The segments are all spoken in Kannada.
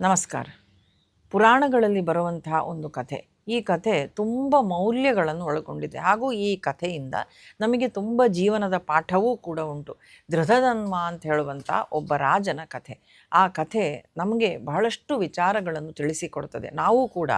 ನಮಸ್ಕಾರ. ಪುರಾಣಗಳಲ್ಲಿ ಬರುವಂತಹ ಒಂದು ಕಥೆ. ಈ ಕಥೆ ತುಂಬ ಮೌಲ್ಯಗಳನ್ನು ಒಳಗೊಂಡಿದೆ ಹಾಗೂ ಈ ಕಥೆಯಿಂದ ನಮಗೆ ತುಂಬ ಜೀವನದ ಪಾಠವೂ ಕೂಡ ಉಂಟು. ಧೃತಧನ್ವ ಅಂತ ಹೇಳುವಂಥ ಒಬ್ಬ ರಾಜನ ಕಥೆ. ಆ ಕಥೆ ನಮಗೆ ಬಹಳಷ್ಟು ವಿಚಾರಗಳನ್ನು ತಿಳಿಸಿಕೊಡ್ತದೆ. ನಾವು ಕೂಡ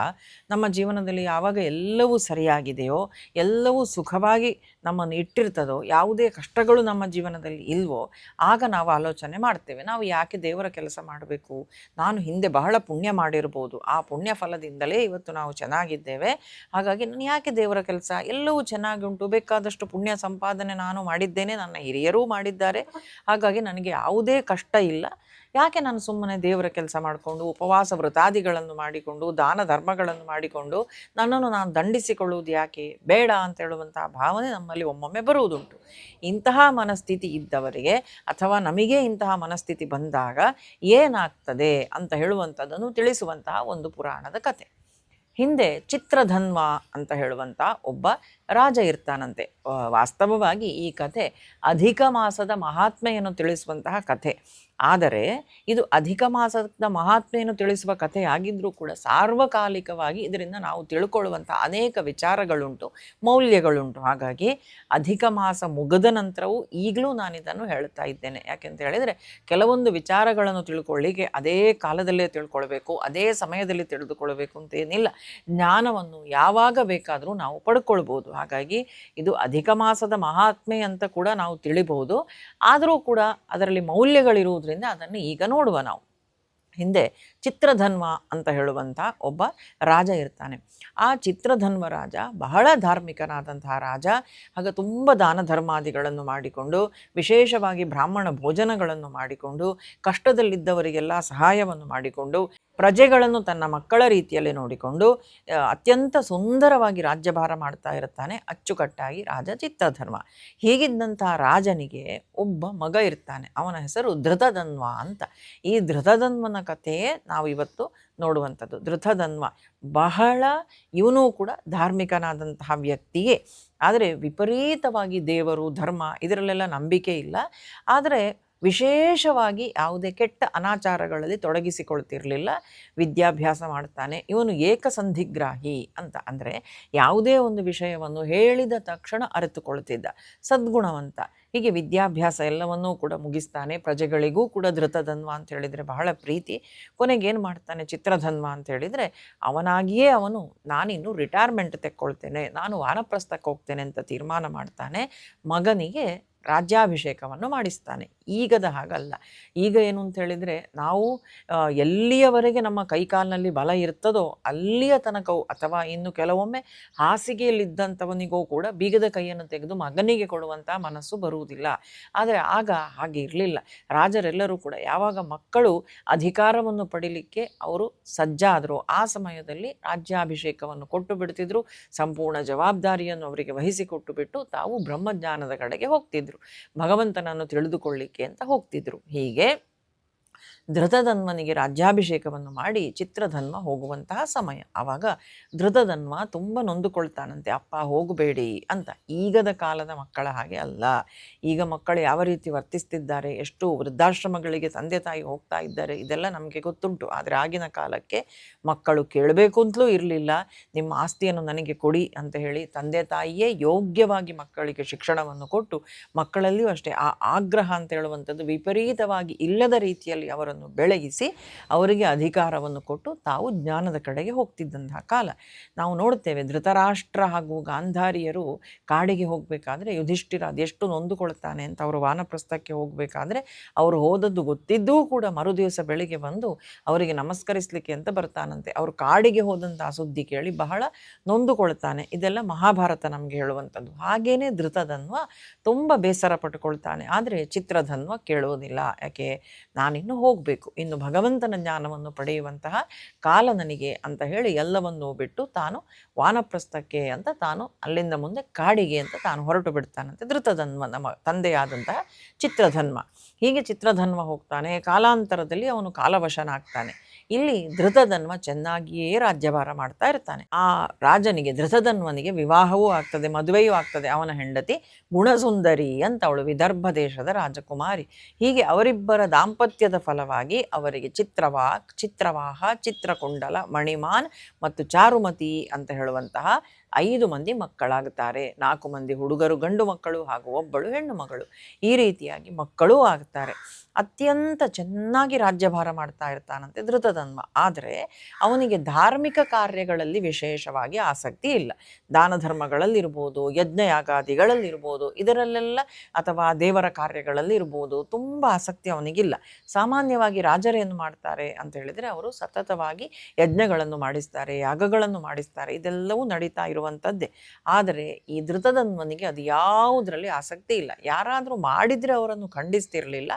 ನಮ್ಮ ಜೀವನದಲ್ಲಿ ಯಾವಾಗ ಎಲ್ಲವೂ ಸರಿಯಾಗಿದೆಯೋ, ಎಲ್ಲವೂ ಸುಖವಾಗಿ ನಮ್ಮನ್ನು ಇಟ್ಟಿರ್ತದೋ, ಯಾವುದೇ ಕಷ್ಟಗಳು ನಮ್ಮ ಜೀವನದಲ್ಲಿ ಇಲ್ವೋ, ಆಗ ನಾವು ಆಲೋಚನೆ ಮಾಡ್ತೇವೆ, ನಾವು ಯಾಕೆ ದೇವರ ಕೆಲಸ ಮಾಡಬೇಕು, ನಾನು ಹಿಂದೆ ಬಹಳ ಪುಣ್ಯ ಮಾಡಿರ್ಬೋದು, ಆ ಪುಣ್ಯ ಫಲದಿಂದಲೇ ಇವತ್ತು ನಾವು ಚೆನ್ನಾಗಿದ್ದೇವೆ, ಹಾಗಾಗಿ ನಾನು ಯಾಕೆ ದೇವರ ಕೆಲಸ, ಎಲ್ಲವೂ ಚೆನ್ನಾಗಿ ಉಂಟು, ಬೇಕಾದಷ್ಟು ಪುಣ್ಯ ಸಂಪಾದನೆ ನಾನು ಮಾಡಿದ್ದೇನೆ, ನನ್ನ ಹಿರಿಯರೂ ಮಾಡಿದ್ದಾರೆ, ಹಾಗಾಗಿ ನನಗೆ ಯಾವುದೇ ಕಷ್ಟ ಇಲ್ಲ, ಯಾಕೆ ನಾನು ಸುಮ್ಮನೆ ದೇವರ ಕೆಲಸ ಮಾಡಿಕೊಂಡು ಉಪವಾಸ ವ್ರತಾದಿಗಳನ್ನು ಮಾಡಿಕೊಂಡು ದಾನ ಧರ್ಮಗಳನ್ನು ಮಾಡಿಕೊಂಡು ನನ್ನನ್ನು ನಾನು ದಂಡಿಸಿಕೊಳ್ಳುವುದು ಯಾಕೆ, ಬೇಡ ಅಂತ ಹೇಳುವಂತಹ ಭಾವನೆ ನಮ್ಮಲ್ಲಿ ಒಮ್ಮೊಮ್ಮೆ ಬರುವುದುಂಟು. ಇಂತಹ ಮನಸ್ಥಿತಿ ಇದ್ದವರಿಗೆ ಅಥವಾ ನಮಗೆ ಇಂತಹ ಮನಸ್ಥಿತಿ ಬಂದಾಗ ಏನಾಗ್ತದೆ ಅಂತ ಹೇಳುವಂಥದ್ದನ್ನು ತಿಳಿಸುವಂತಹ ಒಂದು ಪುರಾಣದ ಕತೆ. ಹಿಂದೆ ಚಿತ್ರಧನ್ವ ಅಂತ ಹೇಳುವಂಥ ಒಬ್ಬ ರಾಜ ಇರ್ತಾನಂತೆ. ವಾಸ್ತವವಾಗಿ ಈ ಕಥೆ ಅಧಿಕ ಮಾಸದ ಮಹಾತ್ಮೆಯನ್ನು ತಿಳಿಸುವಂತಹ ಕಥೆ. ಆದರೆ ಇದು ಅಧಿಕ ಮಾಸದ ಮಹಾತ್ಮೆಯನ್ನು ತಿಳಿಸುವ ಕಥೆ ಆಗಿದ್ದರೂ ಕೂಡ ಸಾರ್ವಕಾಲಿಕವಾಗಿ ಇದರಿಂದ ನಾವು ತಿಳ್ಕೊಳ್ಳುವಂಥ ಅನೇಕ ವಿಚಾರಗಳುಂಟು, ಮೌಲ್ಯಗಳುಂಟು. ಹಾಗಾಗಿ ಅಧಿಕ ಮಾಸ ಮುಗಿದ ನಂತರವೂ ಈಗಲೂ ನಾನಿದನ್ನು ಹೇಳ್ತಾ ಇದ್ದೇನೆ. ಯಾಕೆಂತ ಹೇಳಿದರೆ ಕೆಲವೊಂದು ವಿಚಾರಗಳನ್ನು ತಿಳ್ಕೊಳ್ಳಿಕ್ಕೆ ಅದೇ ಕಾಲದಲ್ಲೇ ತಿಳ್ಕೊಳ್ಬೇಕು, ಅದೇ ಸಮಯದಲ್ಲಿ ತಿಳಿದುಕೊಳ್ಬೇಕು ಅಂತೇನಿಲ್ಲ. ಜ್ಞಾನವನ್ನು ಯಾವಾಗ ಬೇಕಾದರೂ ನಾವು ಪಡ್ಕೊಳ್ಬೋದು. ಹಾಗಾಗಿ ಇದು ಅಧಿಕ ಮಾಸದ ಮಹಾತ್ಮೆ ಅಂತ ಕೂಡ ನಾವು ತಿಳಿಬಹುದು. ಆದರೂ ಕೂಡ ಅದರಲ್ಲಿ ಮೌಲ್ಯಗಳಿರುವುದರಿಂದ ಅದನ್ನು ಈಗ ನೋಡುವ ನಾವು. ಹಿಂದೆ ಚಿತ್ರಧನ್ವ ಅಂತ ಹೇಳುವಂಥ ಒಬ್ಬ ರಾಜ ಇರ್ತಾನೆ. ಆ ಚಿತ್ರಧನ್ವ ರಾಜ ಬಹಳ ಧಾರ್ಮಿಕನಾದಂತಹ ರಾಜ. ಹಾಗೆ ತುಂಬ ದಾನ ಧರ್ಮಾದಿಗಳನ್ನು ಮಾಡಿಕೊಂಡು, ವಿಶೇಷವಾಗಿ ಬ್ರಾಹ್ಮಣ ಭೋಜನಗಳನ್ನು ಮಾಡಿಕೊಂಡು, ಕಷ್ಟದಲ್ಲಿದ್ದವರಿಗೆಲ್ಲ ಸಹಾಯವನ್ನು ಮಾಡಿಕೊಂಡು, ಪ್ರಜೆಗಳನ್ನು ತನ್ನ ಮಕ್ಕಳ ರೀತಿಯಲ್ಲಿ ನೋಡಿಕೊಂಡು ಅತ್ಯಂತ ಸುಂದರವಾಗಿ ರಾಜ್ಯಭಾರ ಮಾಡ್ತಾ ಇರ್ತಾನೆ ಅಚ್ಚುಕಟ್ಟಾಗಿ ರಾಜ ಚಿತ್ರಧನ್ವ. ಹೀಗಿದ್ದಂತಹ ರಾಜನಿಗೆ ಒಬ್ಬ ಮಗ ಇರ್ತಾನೆ, ಅವನ ಹೆಸರು ಧೃತಧನ್ವ ಅಂತ. ಈ ಧೃತಧನ್ವನ ಕಥೆಯೇ ನಾವು ಇವತ್ತು ನೋಡುವಂಥದ್ದು. ಧೃತಧನ್ವ ಬಹಳ ಇವನೂ ಕೂಡ ಧಾರ್ಮಿಕನಾದಂತಹ ವ್ಯಕ್ತಿಯೇ, ಆದರೆ ವಿಪರೀತವಾಗಿ ದೇವರು ಧರ್ಮ ಇದರಲ್ಲೆಲ್ಲ ನಂಬಿಕೆ ಇಲ್ಲ. ಆದರೆ ವಿಶೇಷವಾಗಿ ಯಾವುದೇ ಕೆಟ್ಟ ಅನಾಚಾರಗಳಲ್ಲಿ ತೊಡಗಿಸಿಕೊಳ್ತಿರಲಿಲ್ಲ. ವಿದ್ಯಾಭ್ಯಾಸ ಮಾಡ್ತಾನೆ. ಇವನು ಏಕಸಂಧಿಗ್ರಾಹಿ ಅಂತ, ಅಂದರೆ ಯಾವುದೇ ಒಂದು ವಿಷಯವನ್ನು ಹೇಳಿದ ತಕ್ಷಣ ಅರಿತುಕೊಳ್ತಿದ್ದ, ಸದ್ಗುಣವಂತ. ಹೀಗೆ ವಿದ್ಯಾಭ್ಯಾಸ ಎಲ್ಲವನ್ನೂ ಕೂಡ ಮುಗಿಸ್ತಾನೆ. ಪ್ರಜೆಗಳಿಗೂ ಕೂಡ ಧೃತಧನ್ವ ಅಂತ ಹೇಳಿದರೆ ಬಹಳ ಪ್ರೀತಿ. ಕೊನೆಗೇನು ಮಾಡ್ತಾನೆ ಚಿತ್ರಧನ್ವ ಅಂತ ಹೇಳಿದರೆ, ಅವನಾಗಿಯೇ ಅವನು ನಾನಿನ್ನು ರಿಟೈರ್ಮೆಂಟ್ ತೆಕ್ಕೊಳ್ತೇನೆ, ನಾನು ವಾನಪ್ರಸ್ಥಕ್ಕೆ ಹೋಗ್ತೇನೆ ಅಂತ ತೀರ್ಮಾನ ಮಾಡ್ತಾನೆ. ಮಗನಿಗೆ ರಾಜ್ಯಾಭಿಷೇಕವನ್ನು ಮಾಡಿಸ್ತಾನೆ. ಈಗದ ಹಾಗಲ್ಲ. ಈಗ ಏನು ಅಂತ ಹೇಳಿದರೆ ನಾವು ಎಲ್ಲಿಯವರೆಗೆ ನಮ್ಮ ಕೈಕಾಲಿನಲ್ಲಿ ಬಲ ಇರ್ತದೋ ಅಲ್ಲಿಯ ತನಕವೂ, ಅಥವಾ ಇನ್ನು ಕೆಲವೊಮ್ಮೆ ಹಾಸಿಗೆಯಲ್ಲಿದ್ದಂಥವನಿಗೂ ಕೂಡ ಬೀಗದ ಕೈಯನ್ನು ತೆಗೆದು ಮಗನಿಗೆ ಕೊಡುವಂಥ ಮನಸ್ಸು ಬರುವುದಿಲ್ಲ. ಆದರೆ ಆಗ ಹಾಗೆ ಇರಲಿಲ್ಲ. ರಾಜರೆಲ್ಲರೂ ಕೂಡ ಯಾವಾಗ ಮಕ್ಕಳು ಅಧಿಕಾರವನ್ನು ಪಡೀಲಿಕ್ಕೆ ಅವರು ಸಜ್ಜಾದರು ಆ ಸಮಯದಲ್ಲಿ ರಾಜ್ಯಾಭಿಷೇಕವನ್ನು ಕೊಟ್ಟು ಬಿಡ್ತಿದ್ರು. ಸಂಪೂರ್ಣ ಜವಾಬ್ದಾರಿಯನ್ನು ಅವರಿಗೆ ವಹಿಸಿಕೊಟ್ಟು ಬಿಟ್ಟು ತಾವು ಬ್ರಹ್ಮಜ್ಞಾನದ ಕಡೆಗೆ ಹೋಗ್ತಿದ್ರು, ಭಗವಂತನನ್ನು ತಿಳಿದುಕೊಳ್ಳಿಕ್ಕೆ ಅಂತ ಹೋಗ್ತಿದ್ರು. ಹೀಗೆ ಧೃತಧನ್ವನಿಗೆ ರಾಜ್ಯಾಭಿಷೇಕವನ್ನು ಮಾಡಿ ಚಿತ್ರಧನ್ವ ಹೋಗುವಂತಹ ಸಮಯ. ಆವಾಗ ಧೃತಧನ್ವ ತುಂಬ ನೊಂದುಕೊಳ್ತಾನಂತೆ, ಅಪ್ಪ ಹೋಗಬೇಡಿ ಅಂತ. ಈಗದ ಕಾಲದ ಮಕ್ಕಳ ಹಾಗೆ ಅಲ್ಲ. ಈಗ ಮಕ್ಕಳು ಯಾವ ರೀತಿ ವರ್ತಿಸ್ತಿದ್ದಾರೆ, ಎಷ್ಟು ವೃದ್ಧಾಶ್ರಮಗಳಿಗೆ ತಂದೆ ತಾಯಿ ಹೋಗ್ತಾ ಇದ್ದಾರೆ, ಇದೆಲ್ಲ ನಮಗೆ ಗೊತ್ತುಂಟು. ಆದರೆ ಆಗಿನ ಕಾಲಕ್ಕೆ ಮಕ್ಕಳು ಕೇಳಬೇಕು ಅಂತಲೂ ಇರಲಿಲ್ಲ. ನಿಮ್ಮ ಆಸ್ತಿಯನ್ನು ನನಗೆ ಕೊಡಿ ಅಂತ ಹೇಳಿ ತಂದೆ ತಾಯಿಯೇ ಯೋಗ್ಯವಾಗಿ ಮಕ್ಕಳಿಗೆ ಶಿಕ್ಷಣವನ್ನು ಕೊಟ್ಟು, ಮಕ್ಕಳಲ್ಲಿಯೂ ಅಷ್ಟೇ ಆ ಆಗ್ರಹ ಅಂತ ಹೇಳುವಂಥದ್ದು ವಿಪರೀತವಾಗಿ ಇಲ್ಲದ ರೀತಿಯಲ್ಲಿ ಅವರನ್ನು ಬೆಳಗಿಸಿ ಅವರಿಗೆ ಅಧಿಕಾರವನ್ನು ಕೊಟ್ಟು ತಾವು ಜ್ಞಾನದ ಕಡೆಗೆ ಹೋಗ್ತಿದ್ದಂತಹ ಕಾಲ. ನಾವು ನೋಡ್ತೇವೆ ಧೃತರಾಷ್ಟ್ರ ಹಾಗೂ ಗಾಂಧಾರಿಯರು ಕಾಡಿಗೆ ಹೋಗಬೇಕಾದ್ರೆ ಯುಧಿಷ್ಠಿರ ಅದೆಷ್ಟು ನೊಂದುಕೊಳ್ತಾನೆ ಅಂತ. ಅವರು ವಾನಪ್ರಸ್ಥಕ್ಕೆ ಹೋಗಬೇಕಾದ್ರೆ ಅವರು ಹೋದದ್ದು ಗೊತ್ತಿದ್ದೂ ಕೂಡ ಮರುದಿವಸ ಬೆಳಿಗ್ಗೆ ಬಂದು ಅವರಿಗೆ ನಮಸ್ಕರಿಸಲಿಕ್ಕೆ ಅಂತ ಬರ್ತಾನಂತೆ. ಅವರು ಕಾಡಿಗೆ ಹೋದಂತಹ ಸುದ್ದಿ ಕೇಳಿ ಬಹಳ ನೊಂದುಕೊಳ್ತಾನೆ. ಇದೆಲ್ಲ ಮಹಾಭಾರತ ನಮಗೆ ಹೇಳುವಂಥದ್ದು. ಹಾಗೇನೆ ಧೃತಧನ್ವ ತುಂಬ ಬೇಸರ ಪಟ್ಟುಕೊಳ್ತಾನೆ. ಆದರೆ ಚಿತ್ರಧನ್ವ ಕೇಳುವುದಿಲ್ಲ. ಯಾಕೆ, ನಾನಿನ್ನು ಹೋಗಬೇಕು, ಇನ್ನು ಭಗವಂತನ ಜ್ಞಾನವನ್ನು ಪಡೆಯುವಂತಹ ಕಾಲ ನನಗೆ ಅಂತ ಹೇಳಿ ಎಲ್ಲವನ್ನೂ ಬಿಟ್ಟು ತಾನು ವಾನಪ್ರಸ್ಥಕ್ಕೆ ಅಂತ ತಾನು ಅಲ್ಲಿಂದ ಮುಂದೆ ಕಾಡಿಗೆ ಅಂತ ತಾನು ಹೊರಟು ಬಿಡ್ತಾನಂತೆ ಧೃತಧನ್ವನ ತಂದೆಯಾದಂತಹ ಚಿತ್ರಧನ್ವ. ಹೀಗೆ ಚಿತ್ರಧನ್ವ ಹೋಗ್ತಾನೆ. ಕಾಲಾಂತರದಲ್ಲಿ ಅವನು ಕಾಲವಶನಾಗ್ತಾನೆ. ಇಲ್ಲಿ ಧೃತಧನ್ವ ಚೆನ್ನಾಗಿಯೇ ರಾಜ್ಯಭಾರ ಮಾಡ್ತಾ ಇರ್ತಾನೆ. ಆ ರಾಜನಿಗೆ, ಧೃತಧನ್ವನಿಗೆ ವಿವಾಹವೂ ಆಗ್ತದೆ, ಮದುವೆಯೂ ಆಗ್ತದೆ. ಅವನ ಹೆಂಡತಿ ಗುಣಸುಂದರಿ ಅಂತ, ಅವಳು ವಿದರ್ಭ ದೇಶದ ರಾಜಕುಮಾರಿ. ಹೀಗೆ ಅವರಿಬ್ಬರ ದಾಂಪತ್ಯದ ಫಲವಾಗಿ ಅವರಿಗೆ ಚಿತ್ರವಾಹ, ಚಿತ್ರಕುಂಡಲ, ಮಣಿಮಾನ್ ಮತ್ತು ಚಾರುಮತಿ ಅಂತ ಹೇಳುವಂತಹ 5 ಮಂದಿ ಮಕ್ಕಳಾಗುತ್ತಾರೆ. 4 ಮಂದಿ ಹುಡುಗರು ಗಂಡು ಮಕ್ಕಳು ಹಾಗೂ ಒಬ್ಬಳು ಹೆಣ್ಣು ಮಗಳು. ಈ ರೀತಿಯಾಗಿ ಮಕ್ಕಳೂ ಆಗ್ತಾರೆ. ಅತ್ಯಂತ ಚೆನ್ನಾಗಿ ರಾಜ್ಯಭಾರ ಮಾಡ್ತಾ ಇರ್ತಾನಂತೆ ಧೃತಧನ್ವ. ಆದರೆ ಅವನಿಗೆ ಧಾರ್ಮಿಕ ಕಾರ್ಯಗಳಲ್ಲಿ ವಿಶೇಷವಾಗಿ ಆಸಕ್ತಿ ಇಲ್ಲ. ದಾನ ಧರ್ಮಗಳಲ್ಲಿರ್ಬೋದು, ಯಜ್ಞಯಾಗಾದಿಗಳಲ್ಲಿರ್ಬೋದು, ಇದರಲ್ಲೆಲ್ಲ, ಅಥವಾ ದೇವರ ಕಾರ್ಯಗಳಲ್ಲಿ ಇರ್ಬೋದು, ತುಂಬ ಆಸಕ್ತಿ ಅವನಿಗಿಲ್ಲ. ಸಾಮಾನ್ಯವಾಗಿ ರಾಜರೇನು ಮಾಡ್ತಾರೆ ಅಂತ ಹೇಳಿದರೆ, ಅವರು ಸತತವಾಗಿ ಯಜ್ಞಗಳನ್ನು ಮಾಡಿಸ್ತಾರೆ, ಯಾಗಗಳನ್ನು ಮಾಡಿಸ್ತಾರೆ, ಇದೆಲ್ಲವೂ ನಡೀತಾ ಇರುವಂಥದ್ದೇ. ಆದರೆ ಈ ಧೃತಧನ್ವನಿಗೆ ಅದು ಯಾವುದರಲ್ಲಿ ಆಸಕ್ತಿ ಇಲ್ಲ. ಯಾರಾದರೂ ಮಾಡಿದರೆ ಅವರನ್ನು ಖಂಡಿಸ್ತಿರಲಿಲ್ಲ,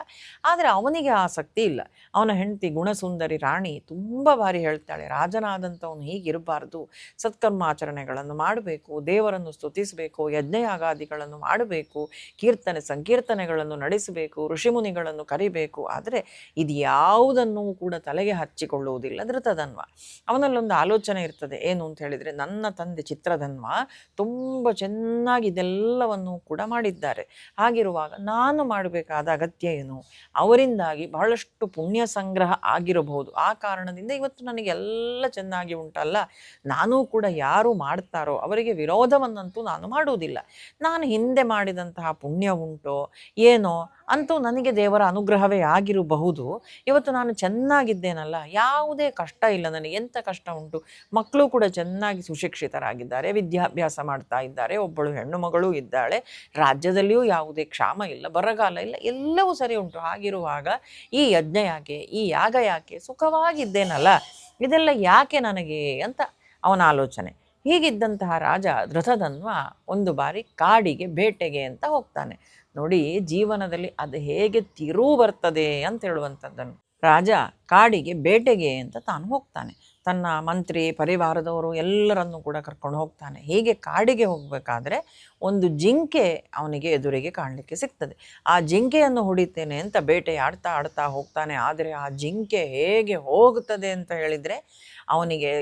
ಆದರೆ ಅವನಿಗೆ ಆಸಕ್ತಿ ಇಲ್ಲ. ಅವನ ಹೆಂಡತಿ ಗುಣಸುಂದರಿ ರಾಣಿ ತುಂಬ ಬಾರಿ ಹೇಳ್ತಾಳೆ, ರಾಜನಾದಂಥವನು ಹೀಗಿರಬಾರ್ದು, ಸತ್ಕರ್ಮಾಚರಣೆಗಳನ್ನು ಮಾಡಬೇಕು, ದೇವರನ್ನು ಸ್ತುತಿಸಬೇಕು, ಯಜ್ಞಯಾಗಾದಿಗಳನ್ನು ಮಾಡಬೇಕು, ಕೀರ್ತನೆ ಸಂಕೀರ್ತನೆಗಳನ್ನು ನಡೆಸಬೇಕು, ಋಷಿಮುನಿಗಳನ್ನು ಕರಿಬೇಕು. ಆದರೆ ಇದು ಯಾವುದನ್ನು ಕೂಡ ತಲೆಗೆ ಹಚ್ಚಿಕೊಳ್ಳುವುದಿಲ್ಲ ಧೃತಧನ್ವ. ಅವನಲ್ಲೊಂದು ಆಲೋಚನೆ ಇರ್ತದೆ, ಏನು ಅಂತ ಹೇಳಿದರೆ, ನನ್ನ ತಂದೆ ಚಿತ್ರಧನ್ವ ತುಂಬ ಚೆನ್ನಾಗಿ ಇದೆಲ್ಲವನ್ನು ಕೂಡ ಮಾಡಿದ್ದಾರೆ. ಹಾಗಿರುವಾಗ ನಾನು ಮಾಡಬೇಕಾದ ಅಗತ್ಯ ಏನು? ಅವರಿಂದಾಗಿ ಬಹಳಷ್ಟು ಪುಣ್ಯ ಸಂಗ್ರಹ ಆಗಿರಬಹುದು. ಆ ಕಾರಣದಿಂದ ಇವತ್ತು ನನಗೆಲ್ಲ ಚೆನ್ನಾಗಿ ಉಂಟಲ್ಲ, ನಾನೂ ಕೂಡ ಯಾರು ಮಾಡ್ತಾರೋ ಅವರಿಗೆ ವಿರೋಧವನ್ನಂತೂ ನಾನು ಮಾಡುವುದಿಲ್ಲ. ನಾನು ಹಿಂದೆ ಮಾಡಿದಂತಹ ಪುಣ್ಯ ಉಂಟೋ ಏನೋ ಅಂತೂ ನನಗೆ ದೇವರ ಅನುಗ್ರಹವೇ ಆಗಿರಬಹುದು. ಇವತ್ತು ನಾನು ಚೆನ್ನಾಗಿದ್ದೇನಲ್ಲ, ಯಾವುದೇ ಕಷ್ಟ ಇಲ್ಲ ನನಗೆ. ಎಂಥ ಕಷ್ಟ ಉಂಟು? ಮಕ್ಕಳು ಕೂಡ ಚೆನ್ನಾಗಿ ಸುಶಿಕ್ಷಿತರಾಗಿದ್ದಾರೆ, ವಿದ್ಯಾಭ್ಯಾಸ ಮಾಡ್ತಾ ಇದ್ದಾರೆ, ಒಬ್ಬಳು ಹೆಣ್ಣು ಮಗಳೂ ಇದ್ದಾಳೆ, ರಾಜ್ಯದಲ್ಲಿಯೂ ಯಾವುದೇ ಕ್ಷಾಮ ಇಲ್ಲ, ಬರಗಾಲ ಇಲ್ಲ, ಎಲ್ಲವೂ ಸರಿ ಉಂಟು. ಹಾಗಿರುವಾಗ ಈ ಯಜ್ಞ ಯಾಕೆ, ಈ ಯಾಗ ಯಾಕೆ? ಸುಖವಾಗಿದ್ದೇನಲ್ಲ, ಇದೆಲ್ಲ ಯಾಕೆ ನನಗೆ ಅಂತ ಅವನ ಆಲೋಚನೆ. ಹೀಗಿದ್ದಂತಹ ರಾಜ ಧೃತಧನ್ವ ಒಂದು ಬಾರಿ ಕಾಡಿಗೆ ಬೇಟೆಗೆ ಅಂತ ಹೋಗ್ತಾನೆ. ನೋಡಿ, ಜೀವನದಲ್ಲಿ ಅದು ಹೇಗೆ ತಿರುವು ಬರ್ತದೆ ಅಂತ ಹೇಳುವಂಥದ್ದನ್ನು. ರಾಜ ಕಾಡಿಗೆ ಬೇಟೆಗೆ ಅಂತ ತಾನು ಹೋಗ್ತಾನೆ. ತನ್ನ ಮಂತ್ರಿ ಪರಿವಾರದವರು ಎಲ್ಲರನ್ನೂ ಕೂಡ ಕರ್ಕೊಂಡು ಹೋಗ್ತಾನೆ. ಹೀಗೆ ಕಾಡಿಗೆ ಹೋಗಬೇಕಾದ್ರೆ ಒಂದು ಜಿಂಕೆ ಅವನಿಗೆ ಎದುರಿಗೆ ಕಾಣಲಿಕ್ಕೆ ಸಿಗ್ತದೆ. ಆ ಜಿಂಕೆಯನ್ನು ಹೊಡಿತೇನೆ ಅಂತ ಬೇಟೆ ಆಡ್ತಾ ಹೋಗ್ತಾನೆ. ಆದರೆ ಆ ಜಿಂಕೆ ಹೇಗೆ ಹೋಗ್ತದೆ ಅಂತ ಹೇಳಿದರೆ, ಅವನಿಗೆ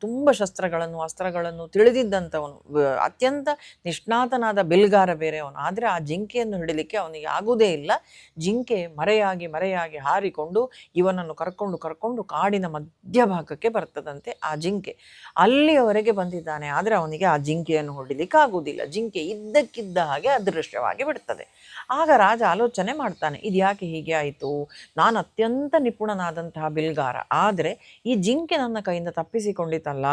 ತುಂಬ ಶಸ್ತ್ರಗಳನ್ನು ಅಸ್ತ್ರಗಳನ್ನು ತಿಳಿದಿದ್ದಂಥವನು, ಅತ್ಯಂತ ನಿಷ್ಣಾತನಾದ ಬಿಲ್ಗಾರ ಬೇರೆ ಅವನು. ಆದರೆ ಆ ಜಿಂಕೆಯನ್ನು ಹಿಡಿಲಿಕ್ಕೆ ಅವನಿಗೆ ಆಗುವುದೇ ಇಲ್ಲ. ಜಿಂಕೆ ಮರೆಯಾಗಿ ಹಾರಿಕೊಂಡು ಇವನನ್ನು ಕರ್ಕೊಂಡು ಕಾಡಿನ ಮಧ್ಯಭಾಗಕ್ಕೆ ಬರ್ತದಂತೆ. ಆ ಜಿಂಕೆ ಅಲ್ಲಿಯವರೆಗೆ ಬಂದಿದ್ದಾನೆ, ಆದರೆ ಅವನಿಗೆ ಆ ಜಿಂಕೆಯನ್ನು ಹೊಡಿಲಿಕ್ಕೆ ಆಗುವುದಿಲ್ಲ. ಜಿಂಕೆ ಇದ್ದಕ್ಕಿದ್ದ ಹಾಗೆ ಅದೃಶ್ಯವಾಗಿ ಬಿಡ್ತದೆ. ಆಗ ರಾಜ ಆಲೋಚನೆ ಮಾಡ್ತಾನೆ, ಇದು ಯಾಕೆ ಹೀಗೆ ಆಯಿತು? ನಾನು ಅತ್ಯಂತ ನಿಪುಣನಾದಂತಹ ಬಿಲ್ಗಾರ, ಆದರೆ ಈ ಜಿಂಕೆ ನನ್ನ ಕೈಯಿಂದ ತಪ್ಪಿಸಿಕೊಂಡಿತಲ್ಲ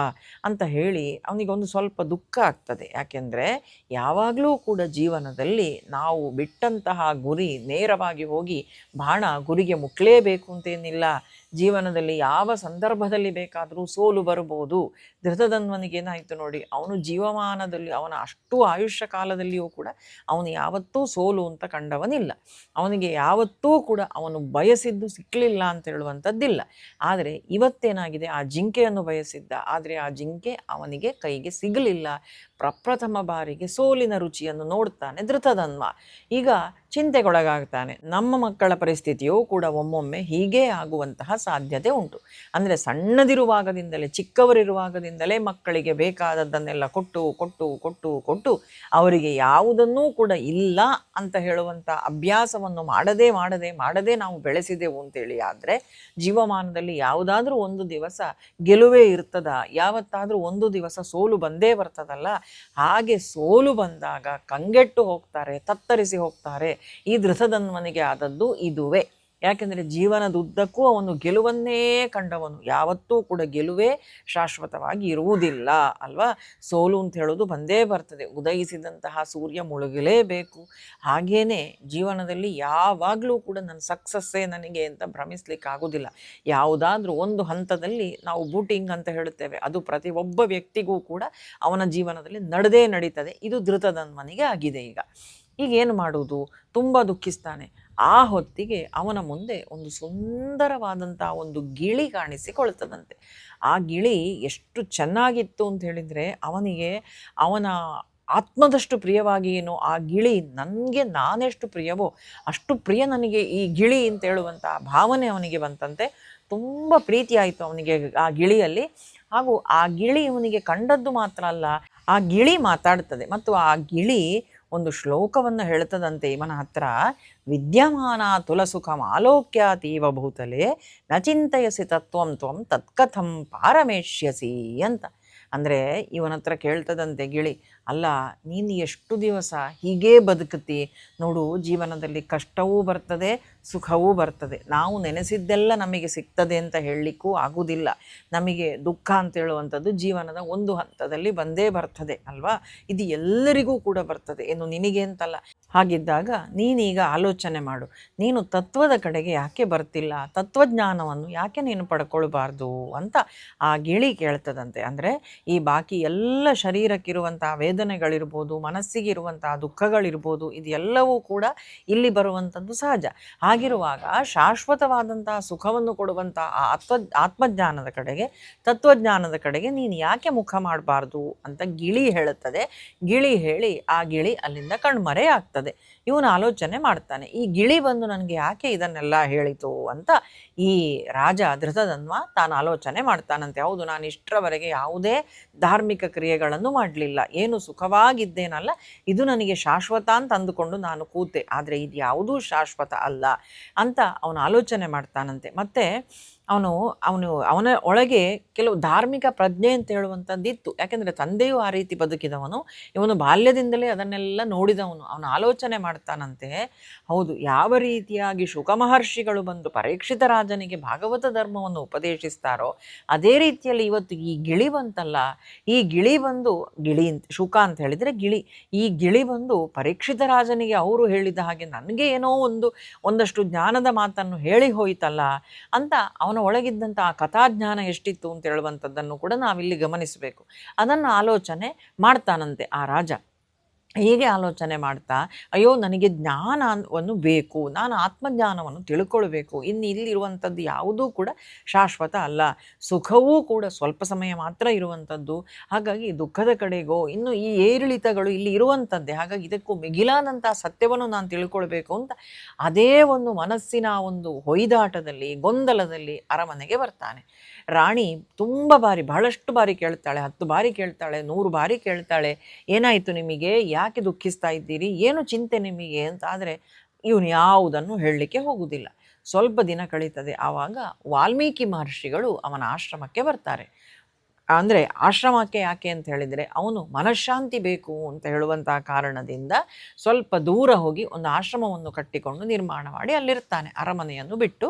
ಅಂತ ಹೇಳಿ ಅವನಿಗೊಂದು ಸ್ವಲ್ಪ ದುಃಖ ಆಗ್ತದೆ. ಯಾಕೆಂದರೆ ಯಾವಾಗಲೂ ಕೂಡ ಜೀವನದಲ್ಲಿ ನಾವು ಬಿಟ್ಟಂತಹ ಗುರಿ ನೇರವಾಗಿ ಹೋಗಿ ಬಾಣ ಗುರಿಗೆ ಮುಟ್ಲೇಬೇಕು ಅಂತೇನಿಲ್ಲ. ಜೀವನದಲ್ಲಿ ಯಾವ ಸಂದರ್ಭದಲ್ಲಿ ಬೇಕಾದರೂ ಸೋಲು ಬರ್ಬೋದು. ಧೃತಧನ್ವನಿಗೇನಾಯಿತು ನೋಡಿ, ಅವನು ಜೀವಮಾನದಲ್ಲಿ ಅವನ ಅಷ್ಟು ಆಯುಷ್ಯ ಕಾಲದಲ್ಲಿಯೂ ಕೂಡ ಅವನು ಯಾವತ್ತೂ ಸೋಲು ಅಂತ ಕಂಡವನಿಲ್ಲ. ಅವನಿಗೆ ಯಾವತ್ತೂ ಕೂಡ ಅವನು ಬಯಸಿದ್ದು ಸಿಕ್ಕಲಿಲ್ಲ ಅಂತ ಹೇಳುವಂಥದ್ದಿಲ್ಲ. ಆದರೆ ಇವತ್ತೇನಾಗಿದೆ, ಆ ಜಿಂಕೆಯನ್ನು ಬಯಸಿದ್ದ, ಆದರೆ ಆ ಜಿಂಕೆ ಅವನಿಗೆ ಕೈಗೆ ಸಿಗಲಿಲ್ಲ. ಪ್ರಪ್ರಥಮ ಬಾರಿಗೆ ಸೋಲಿನ ರುಚಿಯನ್ನು ನೋಡ್ತಾನೆ ಧೃತಧನ್ವ. ಈಗ ಚಿಂತೆಗೊಳಗಾಗ್ತಾನೆ. ನಮ್ಮ ಮಕ್ಕಳ ಪರಿಸ್ಥಿತಿಯೂ ಕೂಡ ಒಮ್ಮೊಮ್ಮೆ ಹೀಗೇ ಆಗುವಂತಹ ಸಾಧ್ಯತೆ ಉಂಟು. ಅಂದರೆ ಸಣ್ಣದಿರುವಾಗದಿಂದಲೇ, ಚಿಕ್ಕವರಿರುವಾಗದಿಂದಲೇ ಮಕ್ಕಳಿಗೆ ಬೇಕಾದದ್ದನ್ನೆಲ್ಲ ಕೊಟ್ಟು ಅವರಿಗೆ ಯಾವುದನ್ನೂ ಕೂಡ ಇಲ್ಲ ಅಂತ ಹೇಳುವಂಥ ಅಭ್ಯಾಸವನ್ನು ಮಾಡದೆ ನಾವು ಬೆಳೆಸಿದೆವು ಅಂತೇಳಿ ಆದರೆ ಜೀವಮಾನದಲ್ಲಿ ಯಾವುದಾದ್ರೂ ಒಂದು ದಿವಸ ಗೆಲುವೇ ಇರ್ತದ, ಯಾವತ್ತಾದರೂ ಒಂದು ದಿವಸ ಸೋಲು ಬಂದೇ ಬರ್ತದಲ್ಲ. ಹಾಗೆ ಸೋಲು ಬಂದಾಗ ಕಂಗೆಟ್ಟು ಹೋಗ್ತಾರೆ, ತತ್ತರಿಸಿ ಹೋಗ್ತಾರೆ. ಈ ಧೃತಧನ್ವನಿಗೆ ಆದದ್ದು ಇದುವೇ. ಯಾಕೆಂದರೆ ಜೀವನದುದ್ದಕ್ಕೂ ಅವನು ಗೆಲುವನ್ನೇ ಕಂಡವನು. ಯಾವತ್ತೂ ಕೂಡ ಗೆಲುವೇ ಶಾಶ್ವತವಾಗಿ ಇರುವುದಿಲ್ಲ ಅಲ್ವಾ? ಸೋಲು ಅಂತ ಹೇಳೋದು ಬಂದೇ ಬರ್ತದೆ. ಉದಯಿಸಿದಂತಹ ಸೂರ್ಯ ಮುಳುಗಲೇಬೇಕು. ಹಾಗೇನೆ ಜೀವನದಲ್ಲಿ ಯಾವಾಗಲೂ ಕೂಡ ನನ್ನ ಸಕ್ಸಸ್ಸೇ ನನಗೆ ಅಂತ ಭ್ರಮಿಸ್ಲಿಕ್ಕೆ ಆಗೋದಿಲ್ಲ. ಯಾವುದಾದ್ರೂ ಒಂದು ಹಂತದಲ್ಲಿ ನಾವು ಬೂಟಿಂಗ್ ಅಂತ ಹೇಳುತ್ತೇವೆ, ಅದು ಪ್ರತಿಯೊಬ್ಬ ವ್ಯಕ್ತಿಗೂ ಕೂಡ ಅವನ ಜೀವನದಲ್ಲಿ ನಡೀತದೆ. ಇದು ಧೃತಧನ್ವನಿಗೆ ಆಗಿದೆ. ಈಗ ಏನು ಮಾಡುವುದು? ತುಂಬ ದುಃಖಿಸ್ತಾನೆ. ಆ ಹೊತ್ತಿಗೆ ಅವನ ಮುಂದೆ ಒಂದು ಸುಂದರವಾದಂಥ ಒಂದು ಗಿಳಿ ಕಾಣಿಸಿಕೊಳ್ತದಂತೆ. ಆ ಗಿಳಿ ಎಷ್ಟು ಚೆನ್ನಾಗಿತ್ತು ಅಂತ ಹೇಳಿದರೆ, ಅವನಿಗೆ ಅವನ ಆತ್ಮದಷ್ಟು ಪ್ರಿಯವಾಗಿ ಏನು ಆ ಗಿಳಿ ನನಗೆ ನಾನೆಷ್ಟು ಪ್ರಿಯವೋ ಅಷ್ಟು ಪ್ರಿಯ ನನಗೆ ಈ ಗಿಳಿ ಅಂತ ಹೇಳುವಂಥ ಭಾವನೆ ಅವನಿಗೆ ಬಂತಂತೆ. ತುಂಬ ಪ್ರೀತಿ ಆಯಿತು ಅವನಿಗೆ ಆ ಗಿಳಿಯಲ್ಲಿ. ಹಾಗೂ ಆ ಗಿಳಿ ಇವನಿಗೆ ಕಂಡದ್ದು ಮಾತ್ರ ಅಲ್ಲ, ಆ ಗಿಳಿ ಮಾತಾಡ್ತದೆ ಮತ್ತು ಆ ಗಿಳಿ ಒಂದು ಶ್ಲೋಕವನ್ನು ಹೇಳ್ತದಂತೆ ಇವನ ಹತ್ರ. ವಿದ್ಯಮಾನ ತುಲಸುಖಂ ಆಲೋಕ್ಯಾತೀವ ಭೂತಲೆ ನ ಚಿಂತಯಸಿ ತತ್ವಂ ತ್ವಂ ತತ್ಕಥಂ ಪಾರಮೇಷ್ಯಸಿ ಅಂತ. ಅಂದರೆ ಇವನ ಹತ್ರ ಕೇಳ್ತದಂತೆ ಗಿಳಿ, ಅಲ್ಲ ನೀನು ಎಷ್ಟು ದಿವಸ ಹೀಗೇ ಬದುಕುತ್ತಿ ನೋಡು, ಜೀವನದಲ್ಲಿ ಕಷ್ಟವೂ ಬರ್ತದೆ ಸುಖವೂ ಬರ್ತದೆ. ನಾವು ನೆನೆಸಿದ್ದೆಲ್ಲ ನಮಗೆ ಸಿಗ್ತದೆ ಅಂತ ಹೇಳಲಿಕ್ಕೂ ಆಗುವುದಿಲ್ಲ. ನಮಗೆ ದುಃಖ ಅಂತ ಹೇಳುವಂಥದ್ದು ಜೀವನದ ಒಂದು ಹಂತದಲ್ಲಿ ಬಂದೇ ಬರ್ತದೆ ಅಲ್ವಾ? ಇದು ಎಲ್ಲರಿಗೂ ಕೂಡ ಬರ್ತದೆ, ಏನು ನಿನಗೆ ಅಂತಲ್ಲ. ಹಾಗಿದ್ದಾಗ ನೀನೀಗ ಆಲೋಚನೆ ಮಾಡು, ನೀನು ತತ್ವದ ಕಡೆಗೆ ಯಾಕೆ ಬರ್ತಿಲ್ಲ, ತತ್ವಜ್ಞಾನವನ್ನು ಯಾಕೆ ನೀನು ಪಡ್ಕೊಳ್ಬಾರ್ದು ಅಂತ ಆ ಗಿಳಿ ಕೇಳ್ತದಂತೆ. ಅಂದರೆ ಈ ಬಾಕಿ ಎಲ್ಲ ಶರೀರಕ್ಕಿರುವಂಥ ವೇದನೆಗಳಿರ್ಬೋದು, ಮನಸ್ಸಿಗಿರುವಂತಹ ದುಃಖಗಳಿರ್ಬೋದು, ಇದೆಲ್ಲವೂ ಕೂಡ ಇಲ್ಲಿ ಬರುವಂಥದ್ದು ಸಹಜ. ಹಾಗಿರುವಾಗ ಶಾಶ್ವತವಾದಂತಹ ಸುಖವನ್ನು ಕೊಡುವಂಥ ಆ ಆತ್ಮಜ್ಞಾನದ ಕಡೆಗೆ, ತತ್ವಜ್ಞಾನದ ಕಡೆಗೆ ನೀನು ಯಾಕೆ ಮುಖ ಮಾಡಬಾರ್ದು ಅಂತ ಗಿಳಿ ಹೇಳುತ್ತದೆ. ಗಿಳಿ ಹೇಳಿ ಆ ಗಿಳಿ ಅಲ್ಲಿಂದ ಕಣ್ಮರೆ ಆಗ್ತದೆ. ಇವನು ಆಲೋಚನೆ ಮಾಡ್ತಾನೆ, ಈ ಗಿಳಿ ಬಂದು ನನಗೆ ಯಾಕೆ ಇದನ್ನೆಲ್ಲ ಹೇಳಿತು ಅಂತ ಈ ರಾಜ ಧೃತದನ್ವ ತಾನು ಆಲೋಚನೆ ಮಾಡ್ತಾನಂತೆ. ಹೌದು, ನಾನು ಇಷ್ಟರವರೆಗೆ ಯಾವುದೇ ಧಾರ್ಮಿಕ ಕ್ರಿಯೆಗಳನ್ನು ಮಾಡಲಿಲ್ಲ, ಏನು ಸುಖವಾಗಿದ್ದೇನಲ್ಲ, ಇದು ನನಗೆ ಶಾಶ್ವತ ಅಂತ ಅಂದುಕೊಂಡು ನಾನು ಕೂತೆ, ಆದರೆ ಇದು ಯಾವುದೂ ಶಾಶ್ವತ ಅಲ್ಲ ಅಂತ ಅವನು ಆಲೋಚನೆ ಮಾಡ್ತಾನಂತೆ. ಮತ್ತು ಅವನ ಒಳಗೆ ಕೆಲವು ಧಾರ್ಮಿಕ ಪ್ರಜ್ಞೆ ಅಂತ ಹೇಳುವಂಥದ್ದಿತ್ತು. ಯಾಕೆಂದರೆ ತಂದೆಯೂ ಆ ರೀತಿ ಬದುಕಿದವನು, ಇವನು ಬಾಲ್ಯದಿಂದಲೇ ಅದನ್ನೆಲ್ಲ ನೋಡಿದವನು. ಅವನು ಆಲೋಚನೆ ಮಾಡ್ತಾನಂತೆ, ಹೌದು, ಯಾವ ರೀತಿಯಾಗಿ ಶುಕ ಮಹರ್ಷಿಗಳು ಬಂದು ಪರೀಕ್ಷಿತ ರಾಜನಿಗೆ ಭಾಗವತ ಧರ್ಮವನ್ನು ಉಪದೇಶಿಸ್ತಾರೋ ಅದೇ ರೀತಿಯಲ್ಲಿ ಇವತ್ತು ಈ ಗಿಳಿ ಬಂತಲ್ಲ, ಈ ಗಿಳಿ ಬಂದು ಶುಕ ಅಂತ ಹೇಳಿದರೆ ಗಿಳಿ, ಈ ಗಿಳಿ ಬಂದು ಪರೀಕ್ಷಿತ ರಾಜನಿಗೆ ಅವರು ಹೇಳಿದ ಹಾಗೆ ನನಗೆ ಏನೋ ಒಂದಷ್ಟು ಜ್ಞಾನದ ಮಾತನ್ನು ಹೇಳಿ ಹೋಯ್ತಲ್ಲ ಅಂತ ಅವನ ಒಳಗಿದ್ದಂಥ ಆ ಕಥಾಜ್ಞಾನ ಎಷ್ಟಿತ್ತು ಅಂತ ಹೇಳುವಂಥದ್ದನ್ನು ಕೂಡ ನಾವಿಲ್ಲಿ ಗಮನಿಸಬೇಕು. ಅದನ್ನು ಆಲೋಚನೆ ಮಾಡ್ತಾನಂತೆ ಆ ರಾಜ. ಹೀಗೆ ಆಲೋಚನೆ ಮಾಡ್ತಾ, ಅಯ್ಯೋ ನನಗೆ ಜ್ಞಾನವನ್ನು ಬೇಕು, ನಾನು ಆತ್ಮಜ್ಞಾನವನ್ನು ತಿಳ್ಕೊಳ್ಬೇಕು, ಇನ್ನು ಇಲ್ಲಿರುವಂಥದ್ದು ಯಾವುದೂ ಕೂಡ ಶಾಶ್ವತ ಅಲ್ಲ, ಸುಖವೂ ಕೂಡ ಸ್ವಲ್ಪ ಸಮಯ ಮಾತ್ರ ಇರುವಂಥದ್ದು, ಹಾಗಾಗಿ ದುಃಖದ ಕಡೆಗೋ ಇನ್ನು ಈ ಏರಿಳಿತಗಳು ಇಲ್ಲಿ ಇರುವಂಥದ್ದೇ, ಹಾಗಾಗಿ ಇದಕ್ಕೂ ಮಿಗಿಲಾದಂಥ ಸತ್ಯವನ್ನು ನಾನು ತಿಳ್ಕೊಳ್ಬೇಕು ಅಂತ ಅದೇ ಒಂದು ಮನಸ್ಸಿನ ಒಂದು ಹೊಯ್ದಾಟದಲ್ಲಿ ಗೊಂದಲದಲ್ಲಿ ಅರಮನೆಗೆ ಬರ್ತಾನೆ. ರಾಣಿ ತುಂಬ ಬಾರಿ, ಬಹಳಷ್ಟು ಬಾರಿ ಕೇಳ್ತಾಳೆ, 10 ಬಾರಿ ಕೇಳ್ತಾಳೆ, 100 ಬಾರಿ ಕೇಳ್ತಾಳೆ, ಏನಾಯಿತು ನಿಮಗೆ, ಯಾಕೆ ದುಃಖಿಸ್ತಾ ಇದ್ದೀರಿ, ಏನು ಚಿಂತೆ ನಿಮಗೆ ಅಂತ. ಆದರೆ ಇವನು ಯಾವುದನ್ನು ಹೇಳಲಿಕ್ಕೆ ಹೋಗುವುದಿಲ್ಲ. ಸ್ವಲ್ಪ ದಿನ ಕಳೀತದೆ. ಆವಾಗ ವಾಲ್ಮೀಕಿ ಮಹರ್ಷಿಗಳು ಅವನ ಆಶ್ರಮಕ್ಕೆ ಬರ್ತಾರೆ. ಅಂದರೆ ಆಶ್ರಮಕ್ಕೆ ಯಾಕೆ ಅಂತ ಹೇಳಿದರೆ, ಅವನು ಮನಃಶಾಂತಿ ಬೇಕು ಅಂತ ಹೇಳುವಂತಹ ಕಾರಣದಿಂದ ಸ್ವಲ್ಪ ದೂರ ಹೋಗಿ ಒಂದು ಆಶ್ರಮವನ್ನು ಕಟ್ಟಿಕೊಂಡು ನಿರ್ಮಾಣ ಮಾಡಿ ಅಲ್ಲಿರ್ತಾನೆ, ಅರಮನೆಯನ್ನು ಬಿಟ್ಟು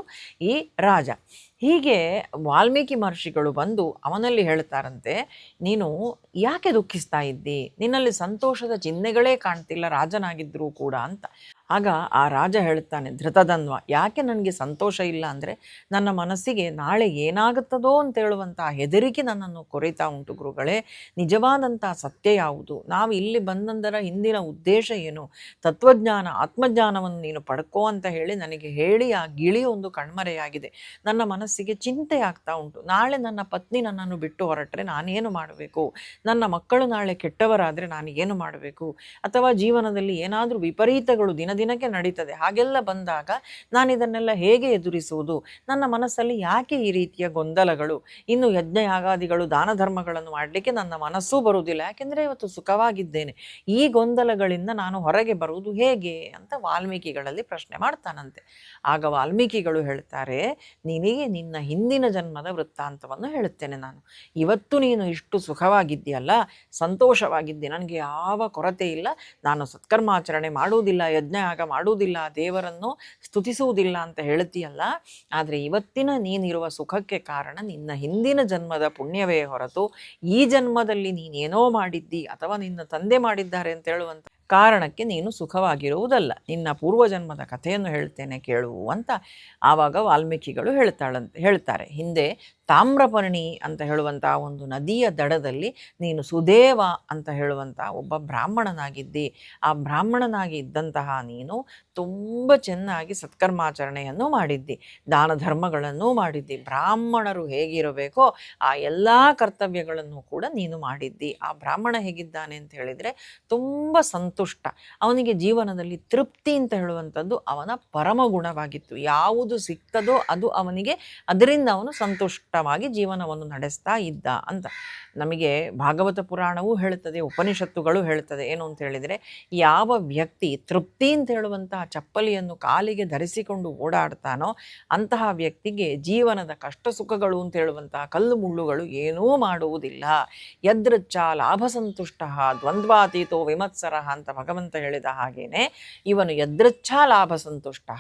ಈ ರಾಜ. ಹೀಗೆ ವಾಲ್ಮೀಕಿ ಮಹರ್ಷಿಗಳು ಬಂದು ಅವನಲ್ಲಿ ಹೇಳ್ತಾರಂತೆ, ನೀನು ಯಾಕೆ ದುಃಖಿಸ್ತಾ ಇದ್ದಿ, ನಿನ್ನಲ್ಲಿ ಸಂತೋಷದ ಚಿಹ್ನೆಗಳೇ ಕಾಣ್ತಿಲ್ಲ ರಾಜನಾಗಿದ್ದರೂ ಕೂಡ ಅಂತ. ಆಗ ಆ ರಾಜ ಹೇಳ್ತಾನೆ, ಧೃತದನ್ವ, ಯಾಕೆ ನನಗೆ ಸಂತೋಷ ಇಲ್ಲ ಅಂದರೆ ನನ್ನ ಮನಸ್ಸಿಗೆ ನಾಳೆ ಏನಾಗುತ್ತದೋ ಅಂತ ಹೇಳುವಂಥ ಹೆದರಿಕೆ ನನ್ನನ್ನು ಕೊರಿತಾ ಉಂಟು ಗುರುಗಳೇ. ನಿಜವಾದಂಥ ಸತ್ಯ ಯಾವುದು, ನಾವು ಇಲ್ಲಿ ಬಂದಂದರ ಹಿಂದಿನ ಉದ್ದೇಶ ಏನು, ತತ್ವಜ್ಞಾನ ಆತ್ಮಜ್ಞಾನವನ್ನು ನೀನು ಪಡ್ಕೋ ಅಂತ ಹೇಳಿ ನನಗೆ ಹೇಳಿ ಆ ಗಿಳಿ ಒಂದು ಕಣ್ಮರೆಯಾಗಿದೆ. ನನ್ನ ಮನಸ್ಸಿಗೆ ಚಿಂತೆ ಆಗ್ತಾ ಉಂಟು, ನಾಳೆ ನನ್ನ ಪತ್ನಿ ನನ್ನನ್ನು ಬಿಟ್ಟು ಹೊರಟ್ರೆ ನಾನೇನು ಮಾಡಬೇಕು, ನನ್ನ ಮಕ್ಕಳು ನಾಳೆ ಕೆಟ್ಟವರಾದರೆ ನಾನು ಏನು ಮಾಡಬೇಕು, ಅಥವಾ ಜೀವನದಲ್ಲಿ ಏನಾದರೂ ವಿಪರೀತಗಳು ದಿನದಿನಕ್ಕೆ ನಡೀತದೆ, ಹಾಗೆಲ್ಲ ಬಂದಾಗ ನಾನು ಇದನ್ನೆಲ್ಲ ಹೇಗೆ ಎದುರಿಸುವುದು, ನನ್ನ ಮನಸ್ಸಲ್ಲಿ ಯಾಕೆ ಈ ರೀತಿಯ ಗೊಂದಲಗಳು, ಇನ್ನು ಯಜ್ಞ ಯಾಗಾದಿಗಳು ದಾನ ಧರ್ಮಗಳನ್ನು ಮಾಡಲಿಕ್ಕೆ ನನ್ನ ಮನಸ್ಸೂ ಬರುವುದಿಲ್ಲ, ಯಾಕೆಂದರೆ ಇವತ್ತು ಸುಖವಾಗಿದ್ದೇನೆ, ಈ ಗೊಂದಲಗಳಿಂದ ನಾನು ಹೊರಗೆ ಬರುವುದು ಹೇಗೆ ಅಂತ ವಾಲ್ಮೀಕಿಗಳಲ್ಲಿ ಪ್ರಶ್ನೆ ಮಾಡ್ತಾನಂತೆ. ಆಗ ವಾಲ್ಮೀಕಿಗಳು ಹೇಳ್ತಾರೆ, ನಿನಗೆ ನಿನ್ನ ಹಿಂದಿನ ಜನ್ಮದ ವೃತ್ತಾಂತವನ್ನು ಹೇಳುತ್ತೇನೆ ನಾನು. ಇವತ್ತು ನೀನು ಇಷ್ಟು ಸುಖವಾಗಿದ್ದೀಯಲ್ಲ, ಸಂತೋಷವಾಗಿದ್ದೆ, ನನಗೆ ಯಾವ ಕೊರತೆ ಇಲ್ಲ, ನಾನು ಸತ್ಕರ್ಮಾಚರಣೆ ಮಾಡುವುದಿಲ್ಲ, ಯಜ್ಞಯಾಗ ಮಾಡುವುದಿಲ್ಲ, ದೇವರನ್ನು ಸ್ತುತಿಸುವುದಿಲ್ಲ ಅಂತ ಹೇಳ್ತೀಯಲ್ಲ, ಆದರೆ ಇವತ್ತಿನ ನೀನಿರುವ ಸುಖಕ್ಕೆ ಕಾರಣ ನಿನ್ನ ಹಿಂದಿನ ಜನ್ಮದ ಪುಣ್ಯವೇ ಹೊರತು ಈ ಜನ್ಮದಲ್ಲಿ ನೀನೇನೋ ಮಾಡಿದ್ದಿ ಅಥವಾ ನಿನ್ನ ತಂದೆ ಮಾಡಿದ್ದಾರೆ ಅಂತ ಹೇಳುವಂಥ ಕಾರಣಕ್ಕೆ ನೀನು ಸುಖವಾಗಿರುವುದಲ್ಲ, ನಿನ್ನ ಪೂರ್ವಜನ್ಮದ ಕಥೆಯನ್ನು ಹೇಳ್ತೇನೆ ಕೇಳು ಅಂತ ಆವಾಗ ವಾಲ್ಮೀಕಿಗಳು ಹೇಳ್ತಾರೆ. ಹಿಂದೆ ತಾಮ್ರಪರ್ಣಿ ಅಂತ ಹೇಳುವಂಥ ಒಂದು ನದಿಯ ದಡದಲ್ಲಿ ನೀನು ಸುದೇವ ಅಂತ ಹೇಳುವಂಥ ಒಬ್ಬ ಬ್ರಾಹ್ಮಣನಾಗಿದ್ದಿ. ಆ ಬ್ರಾಹ್ಮಣನಾಗಿ ಇದ್ದಂತಹ ನೀನು ತುಂಬ ಚೆನ್ನಾಗಿ ಸತ್ಕರ್ಮಾಚರಣೆಯನ್ನು ಮಾಡಿದ್ದಿ, ದಾನ ಧರ್ಮಗಳನ್ನು ಮಾಡಿದ್ದಿ, ಬ್ರಾಹ್ಮಣರು ಹೇಗಿರಬೇಕೋ ಆ ಎಲ್ಲ ಕರ್ತವ್ಯಗಳನ್ನು ಕೂಡ ನೀನು ಮಾಡಿದ್ದಿ. ಆ ಬ್ರಾಹ್ಮಣ ಹೇಗಿದ್ದಾನೆ ಅಂತ ಹೇಳಿದರೆ ತುಂಬ ಸಂತುಷ್ಟ, ಅವನಿಗೆ ಜೀವನದಲ್ಲಿ ತೃಪ್ತಿ ಅಂತ ಹೇಳುವಂಥದ್ದು ಅವನ ಪರಮ ಗುಣವಾಗಿತ್ತು. ಯಾವುದು ಸಿಗ್ತದೋ ಅದು ಅವನಿಗೆ, ಅದರಿಂದ ಅವನು ಸಂತುಷ್ಟವಾಗಿ ಜೀವನವನ್ನು ನಡೆಸ್ತಾ ಇದ್ದ ಅಂತ ನಮಗೆ ಭಾಗವತ ಪುರಾಣವೂ ಹೇಳುತ್ತದೆ, ಉಪನಿಷತ್ತುಗಳು ಹೇಳುತ್ತದೆ. ಏನು ಅಂತ ಹೇಳಿದರೆ, ಯಾವ ವ್ಯಕ್ತಿ ತೃಪ್ತಿ ಅಂತ ಹೇಳುವಂತಹ ಚಪ್ಪಲಿಯನ್ನು ಕಾಲಿಗೆ ಧರಿಸಿಕೊಂಡು ಓಡಾಡ್ತಾನೋ ಅಂತಹ ವ್ಯಕ್ತಿಗೆ ಜೀವನದ ಕಷ್ಟ ಸುಖಗಳು ಅಂತ ಹೇಳುವಂತಹ ಕಲ್ಲು ಮುಳ್ಳುಗಳು ಏನೂ ಮಾಡುವುದಿಲ್ಲ. ಯದೃಚ್ಛ ಲಾಭ ಸಂತುಷ್ಟ ದ್ವಂದ್ವಾತೀತೋ ವಿಮತ್ಸರ ಅಂತ ಭಗವಂತ ಹೇಳಿದ ಹಾಗೇನೆ ಇವನು ಯದೃಚ್ಛ ಲಾಭ ಸಂತುಷ್ಟ,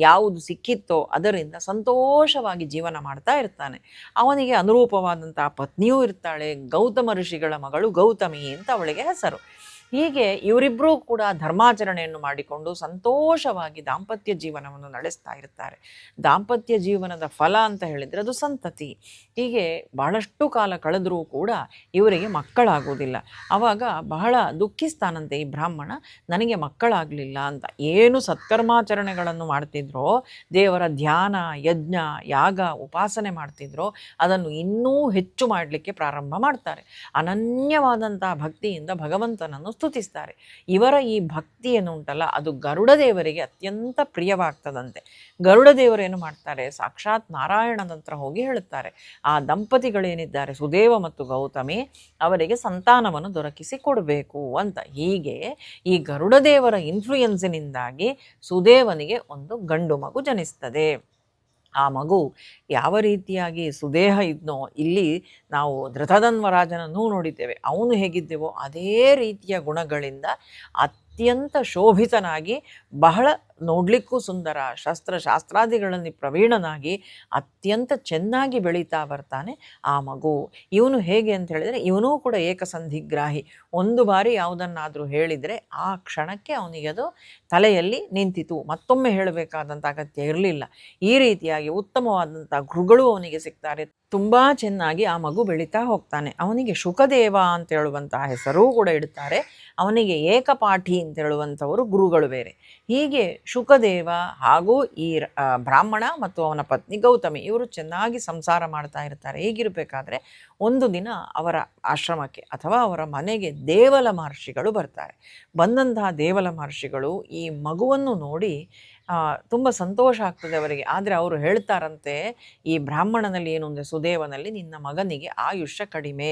ಯಾವುದು ಸಿಕ್ಕಿತ್ತೋ ಅದರಿಂದ ಸಂತೋಷವಾಗಿ ಜೀವನ ಮಾಡ್ತಾ ಇರ್ತಾನೆ. ಅವನಿಗೆ ಅನುರೂಪವಾದಂತಹ ಪತ್ನಿಯೂ ಇರ್ತಾಳೆ, ಗೌತಮ ಋಷಿಗಳ ಮಗಳು ಗೌತಮಿ ಅಂತ ಅವಳಿಗೆ ಹೆಸರು. ಹೀಗೆ ಇವರಿಬ್ಬರೂ ಕೂಡ ಧರ್ಮಾಚರಣೆಯನ್ನು ಮಾಡಿಕೊಂಡು ಸಂತೋಷವಾಗಿ ದಾಂಪತ್ಯ ಜೀವನವನ್ನು ನಡೆಸ್ತಾ ಇರ್ತಾರೆ. ದಾಂಪತ್ಯ ಜೀವನದ ಫಲ ಅಂತ ಹೇಳಿದರೆ ಅದು ಸಂತತಿ. ಹೀಗೆ ಬಹಳಷ್ಟು ಕಾಲ ಕಳೆದರೂ ಕೂಡ ಇವರಿಗೆ ಮಕ್ಕಳಾಗುವುದಿಲ್ಲ. ಆವಾಗ ಬಹಳ ದುಃಖಿಸ್ತಾನಂತೆ ಈ ಬ್ರಾಹ್ಮಣ, ನನಗೆ ಮಕ್ಕಳಾಗಲಿಲ್ಲ ಅಂತ. ಏನು ಸತ್ಕರ್ಮಾಚರಣೆಗಳನ್ನು ಮಾಡ್ತಿದ್ರೋ, ದೇವರ ಧ್ಯಾನ ಯಜ್ಞ ಯಾಗ ಉಪಾಸನೆ ಮಾಡ್ತಿದ್ರೋ ಅದನ್ನು ಇನ್ನೂ ಹೆಚ್ಚು ಮಾಡಲಿಕ್ಕೆ ಪ್ರಾರಂಭ ಮಾಡ್ತಾರೆ. ಅನನ್ಯವಾದಂತಹ ಭಕ್ತಿಯಿಂದ ಭಗವಂತನನ್ನು ಸ್ತುತಿಸ್ತಾರೆ. ಇವರ ಈ ಭಕ್ತಿ ಏನು ಉಂಟಲ್ಲ ಅದು ಗರುಡ ದೇವರಿಗೆ ಅತ್ಯಂತ ಪ್ರಿಯವಾಗ್ತದಂತೆ. ಗರುಡ ದೇವರೇನು ಮಾಡ್ತಾರೆ, ಸಾಕ್ಷಾತ್ ನಾರಾಯಣನ ಹತ್ರ ಹೋಗಿ ಹೇಳುತ್ತಾರೆ, ಆ ದಂಪತಿಗಳೇನಿದ್ದಾರೆ ಸುದೇವ ಮತ್ತು ಗೌತಮಿ ಅವರಿಗೆ ಸಂತಾನವನ್ನು ದೊರಕಿಸಿ ಕೊಡಬೇಕು ಅಂತ. ಹೀಗೆ ಈ ಗರುಡ ದೇವರ ಇನ್ಫ್ಲೂಯೆನ್ಸಿನಿಂದಾಗಿ ಸುದೇವನಿಗೆ ಒಂದು ಗಂಡು ಮಗು ಜನಿಸ್ತದೆ. ಆ ಮಗು ಯಾವ ರೀತಿಯಾಗಿ ಸುದೇಹ ಇದ್ನೋ, ಇಲ್ಲಿ ನಾವು ಧೃತಧನ್ವರಾಜನನ್ನೂ ನೋಡಿದ್ದೇವೆ, ಅವನು ಹೇಗಿದ್ದೇವೋ ಅದೇ ರೀತಿಯ ಗುಣಗಳಿಂದ ಅತ್ಯಂತ ಶೋಭಿತನಾಗಿ, ಬಹಳ ನೋಡಲಿಕ್ಕೂ ಸುಂದರ, ಶಾಸ್ತ್ರಾದಿಗಳಲ್ಲಿ ಪ್ರವೀಣನಾಗಿ ಅತ್ಯಂತ ಚೆನ್ನಾಗಿ ಬೆಳೀತಾ ಬರ್ತಾನೆ ಆ ಮಗು. ಇವನು ಹೇಗೆ ಅಂತ ಹೇಳಿದರೆ, ಇವನೂ ಕೂಡ ಏಕಸಂಧಿಗ್ರಾಹಿ. ಒಂದು ಬಾರಿ ಯಾವುದನ್ನಾದರೂ ಹೇಳಿದರೆ ಆ ಕ್ಷಣಕ್ಕೆ ಅವನಿಗೆ ಅದು ತಲೆಯಲ್ಲಿ ನಿಂತಿತು, ಮತ್ತೊಮ್ಮೆ ಹೇಳಬೇಕಾದಂಥ ಅಗತ್ಯ ಇರಲಿಲ್ಲ. ಈ ರೀತಿಯಾಗಿ ಉತ್ತಮವಾದಂಥ ಗುರುಗಳು ಅವನಿಗೆ ಸಿಗ್ತಾರೆ. ತುಂಬ ಚೆನ್ನಾಗಿ ಆ ಮಗು ಬೆಳೀತಾ ಹೋಗ್ತಾನೆ. ಅವನಿಗೆ ಶುಕದೇವ ಅಂತ ಹೇಳುವಂತಹ ಹೆಸರೂ ಕೂಡ ಇಡ್ತಾರೆ. ಅವನಿಗೆ ಏಕಪಾಠಿ ಅಂತ ಹೇಳುವಂಥವರು ಗುರುಗಳು ಬೇರೆ. ಹೀಗೆ ಶುಕದೇವ ಹಾಗೂ ಈ ಬ್ರಾಹ್ಮಣ ಮತ್ತು ಅವನ ಪತ್ನಿ ಗೌತಮಿ ಇವರು ಚೆನ್ನಾಗಿ ಸಂಸಾರ ಮಾಡ್ತಾ ಇರ್ತಾರೆ. ಹೀಗಿರಬೇಕಾದ್ರೆ ಒಂದು ದಿನ ಅವರ ಆಶ್ರಮಕ್ಕೆ ಅಥವಾ ಅವರ ಮನೆಗೆ ದೇವಲ ಮಹರ್ಷಿಗಳು ಬರ್ತಾರೆ. ಬಂದಂತಹ ದೇವಲ ಮಹರ್ಷಿಗಳು ಈ ಮಗುವನ್ನು ನೋಡಿ ತುಂಬ ಸಂತೋಷ ಆಗ್ತದೆ ಅವರಿಗೆ. ಆದರೆ ಅವರು ಹೇಳ್ತಾರಂತೆ, ಈ ಬ್ರಾಹ್ಮಣನಲ್ಲಿ ಏನು ಅಂದರೆ ಸುದೇವನಲ್ಲಿ ನಿನ್ನ ಮಗನಿಗೆ ಆಯುಷ್ಯ ಕಡಿಮೆ,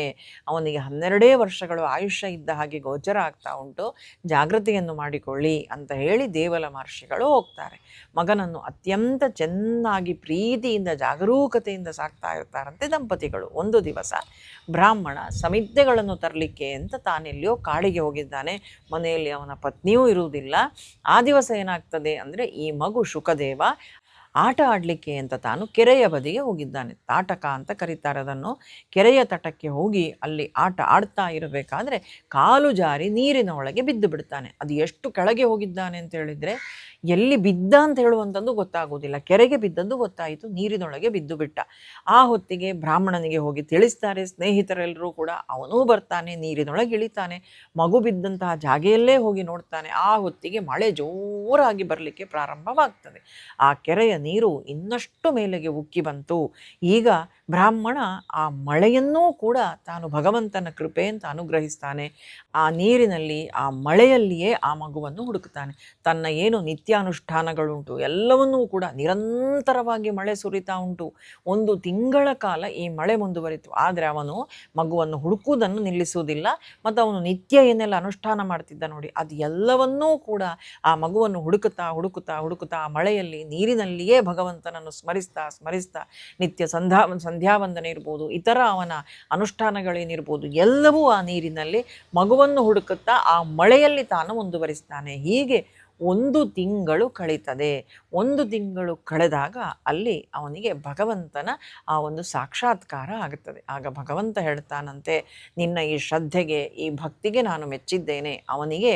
ಅವನಿಗೆ 12 ವರ್ಷಗಳು ಆಯುಷ್ಯ ಇದ್ದ ಹಾಗೆ ಗೋಚರ ಆಗ್ತಾ ಉಂಟು, ಜಾಗೃತಿಯನ್ನು ಮಾಡಿಕೊಳ್ಳಿ ಅಂತ ಹೇಳಿ ದೇವಲ ಮಹರ್ಷಿಗಳು ಹೋಗ್ತಾರೆ. ಮಗನನ್ನು ಅತ್ಯಂತ ಚೆನ್ನಾಗಿ ಪ್ರೀತಿಯಿಂದ ಜಾಗರೂಕತೆಯಿಂದ ಸಾಕ್ತಾ ಇರ್ತಾರಂತೆ ದಂಪತಿಗಳು. ಒಂದು ದಿವಸ ಬ್ರಾಹ್ಮಣ ಸಮಿದ್ದೆಗಳನ್ನು ತರಲಿಕ್ಕೆ ಅಂತ ತಾನೆಲ್ಲಿಯೋ ಕಾಡಿಗೆ ಹೋಗಿದ್ದಾನೆ. ಮನೆಯಲ್ಲಿ ಅವನ ಪತ್ನಿಯೂ ಇರುವುದಿಲ್ಲ. ಆ ದಿವಸ ಏನಾಗ್ತದೆ ಅಂದರೆ, ಈ ಮಗು ಶುಕದೇವ ಆಟ ಆಡಲಿಕ್ಕೆ ಅಂತ ತಾನು ಕೆರೆಯ ಬದಿಗೆ ಹೋಗಿದ್ದಾನೆ. ತಾಟಕ ಅಂತ ಕರೀತಾರೆ ಅದನ್ನು. ಕೆರೆಯ ತಟಕ್ಕೆ ಹೋಗಿ ಅಲ್ಲಿ ಆಟ ಆಡ್ತಾ ಇರಬೇಕಾದ್ರೆ ಕಾಲು ಜಾರಿ ನೀರಿನ ಒಳಗೆ ಬಿದ್ದು ಬಿಡ್ತಾನೆ. ಅದು ಎಷ್ಟು ಕೆಳಗೆ ಹೋಗಿದ್ದಾನೆ ಅಂತ ಹೇಳಿದರೆ ಎಲ್ಲಿ ಬಿದ್ದ ಅಂತ ಹೇಳುವಂಥದ್ದು ಗೊತ್ತಾಗುವುದಿಲ್ಲ. ಕೆರೆಗೆ ಬಿದ್ದದ್ದು ಗೊತ್ತಾಯಿತು, ನೀರಿನೊಳಗೆ ಬಿದ್ದು ಬಿಟ್ಟ. ಆ ಹೊತ್ತಿಗೆ ಬ್ರಾಹ್ಮಣನಿಗೆ ಹೋಗಿ ತಿಳಿಸ್ತಾರೆ ಸ್ನೇಹಿತರೆಲ್ಲರೂ ಕೂಡ. ಅವನೂ ಬರ್ತಾನೆ, ನೀರಿನೊಳಗೆ ಇಳಿತಾನೆ, ಮಗು ಬಿದ್ದಂತಹ ಜಾಗೆಯಲ್ಲೇ ಹೋಗಿ ನೋಡ್ತಾನೆ. ಆ ಹೊತ್ತಿಗೆ ಮಳೆ ಜೋರಾಗಿ ಬರಲಿಕ್ಕೆ ಪ್ರಾರಂಭವಾಗ್ತದೆ. ಆ ಕೆರೆಯ ನೀರು ಇನ್ನಷ್ಟು ಮೇಲೆಗೆ ಉಕ್ಕಿ ಬಂತು. ಈಗ ಬ್ರಾಹ್ಮಣ ಆ ಮಳೆಯನ್ನೂ ಕೂಡ ತಾನು ಭಗವಂತನ ಕೃಪೆ ಅಂತ ಅನುಗ್ರಹಿಸ್ತಾನೆ. ಆ ನೀರಿನಲ್ಲಿ ಆ ಮಳೆಯಲ್ಲಿಯೇ ಆ ಮಗುವನ್ನು ಹುಡುಕ್ತಾನೆ. ತನ್ನ ಏನು ನಿತ್ಯಾನುಷ್ಠಾನಗಳುಂಟು ಎಲ್ಲವನ್ನೂ ಕೂಡ ನಿರಂತರವಾಗಿ ಮಳೆ ಸುರಿತಾ ಉಂಟು. 1 ತಿಂಗಳ ಕಾಲ ಈ ಮಳೆ ಮುಂದುವರಿತು. ಆದರೆ ಅವನು ಮಗುವನ್ನು ಹುಡುಕುವುದನ್ನು ನಿಲ್ಲಿಸುವುದಿಲ್ಲ. ಮತ್ತು ಅವನು ನಿತ್ಯ ಏನೆಲ್ಲ ಅನುಷ್ಠಾನ ಮಾಡ್ತಿದ್ದ ನೋಡಿ, ಅದು ಎಲ್ಲವನ್ನೂ ಕೂಡ ಆ ಮಗುವನ್ನು ಹುಡುಕುತ್ತಾ ಹುಡುಕುತ್ತಾ ಹುಡುಕುತ್ತಾ ಆ ಮಳೆಯಲ್ಲಿ ನೀರಿನಲ್ಲಿಯೇ ಭಗವಂತನನ್ನು ಸ್ಮರಿಸ್ತಾ ನಿತ್ಯ ಸಂಧ್ಯಾವಂದನೆ ಇರ್ಬೋದು, ಇತರ ಅವನ ಅನುಷ್ಠಾನಗಳೇನಿರ್ಬೋದು ಎಲ್ಲವೂ ಆ ನೀರಿನಲ್ಲಿ ಮಗುವನ್ನು ಹುಡುಕುತ್ತಾ ಆ ಮಳೆಯಲ್ಲಿ ತಾನು ಮುಂದುವರಿಸ್ತಾನೆ. ಹೀಗೆ 1 ತಿಂಗಳು ಕಳೀತದೆ. 1 ತಿಂಗಳು ಕಳೆದಾಗ ಅಲ್ಲಿ ಅವನಿಗೆ ಭಗವಂತನ ಆ ಒಂದು ಸಾಕ್ಷಾತ್ಕಾರ ಆಗುತ್ತದೆ. ಆಗ ಭಗವಂತ ಹೇಳ್ತಾನಂತೆ, ನಿನ್ನ ಈ ಶ್ರದ್ಧೆಗೆ ಈ ಭಕ್ತಿಗೆ ನಾನು ಮೆಚ್ಚಿದ್ದೇನೆ. ಅವನಿಗೆ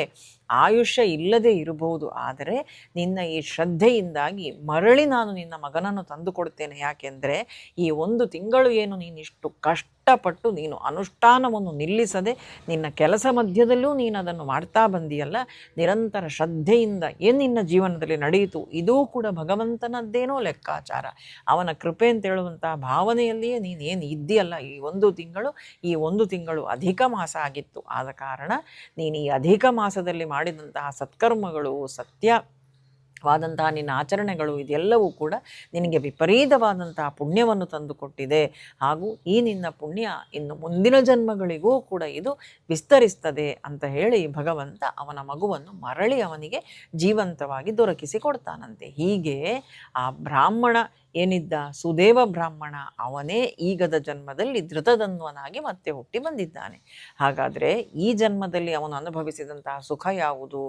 ಆಯುಷ್ಯ ಇಲ್ಲದೆ ಇರಬಹುದು, ಆದರೆ ನಿನ್ನ ಈ ಶ್ರದ್ಧೆಯಿಂದಾಗಿ ಮರಳಿ ನಾನು ನಿನ್ನ ಮಗನನ್ನು ತಂದು ಕೊಡ್ತೇನೆ. ಯಾಕೆಂದರೆ ಈ 1 ತಿಂಗಳು ಏನು ನೀನಿಷ್ಟು ಕಷ್ಟಪಟ್ಟು ನೀನು ಅನುಷ್ಠಾನವನ್ನು ನಿಲ್ಲಿಸದೆ ನಿನ್ನ ಕೆಲಸ ಮಧ್ಯದಲ್ಲೂ ನೀನು ಅದನ್ನು ಮಾಡ್ತಾ ಬಂದಿಯಲ್ಲ, ನಿರಂತರ ಶ್ರದ್ಧೆಯಿಂದ ಏನು ನಿನ್ನ ಜೀವನದಲ್ಲಿ ನಡೆಯಿತು, ಇದೂ ಕೂಡ ಭಗವಂತನದ್ದೇನೋ ಲೆಕ್ಕಾಚಾರ, ಅವನ ಕೃಪೆ ಅಂತ ಹೇಳುವಂತಹ ಭಾವನೆಯಲ್ಲಿಯೇ ನೀನೇನು ಇದ್ದೀಯಲ್ಲ. ಈ 1 ತಿಂಗಳು ಅಧಿಕ ಮಾಸ ಆಗಿತ್ತು. ಆದ ಕಾರಣ ನೀನು ಈ ಅಧಿಕ ಮಾಸದಲ್ಲಿ ಮಾಡಿದಂತಹ ಸತ್ಕರ್ಮಗಳು, ಸತ್ಯವಾದಂತಹ ನಿನ್ನ ಆಚರಣೆಗಳು, ಇದೆಲ್ಲವೂ ಕೂಡ ನಿನಗೆ ವಿಪರೀತವಾದಂತಹ ಪುಣ್ಯವನ್ನು ತಂದುಕೊಟ್ಟಿದೆ. ಹಾಗೂ ಈ ನಿನ್ನ ಪುಣ್ಯ ಇನ್ನು ಮುಂದಿನ ಜನ್ಮಗಳಿಗೂ ಕೂಡ ಇದು ವಿಸ್ತರಿಸ್ತದೆ ಅಂತ ಹೇಳಿ ಭಗವಂತ ಅವನ ಮಗುವನ್ನು ಮರಳಿ ಅವನಿಗೆ ಜೀವಂತವಾಗಿ ದೊರಕಿಸಿ ಕೊಡ್ತಾನಂತೆ. ಹೀಗೆ ಆ ಬ್ರಾಹ್ಮಣ ಏನಿದ್ದ ಸುದೇವ ಬ್ರಾಹ್ಮಣ, ಅವನೇ ಈಗದ ಜನ್ಮದಲ್ಲಿ ಧೃತಧನ್ವನಾಗಿ ಮತ್ತೆ ಹುಟ್ಟಿ ಬಂದಿದ್ದಾನೆ. ಹಾಗಾದರೆ ಈ ಜನ್ಮದಲ್ಲಿ ಅವನು ಅನುಭವಿಸಿದಂತಹ ಸುಖ ಯಾವುದು,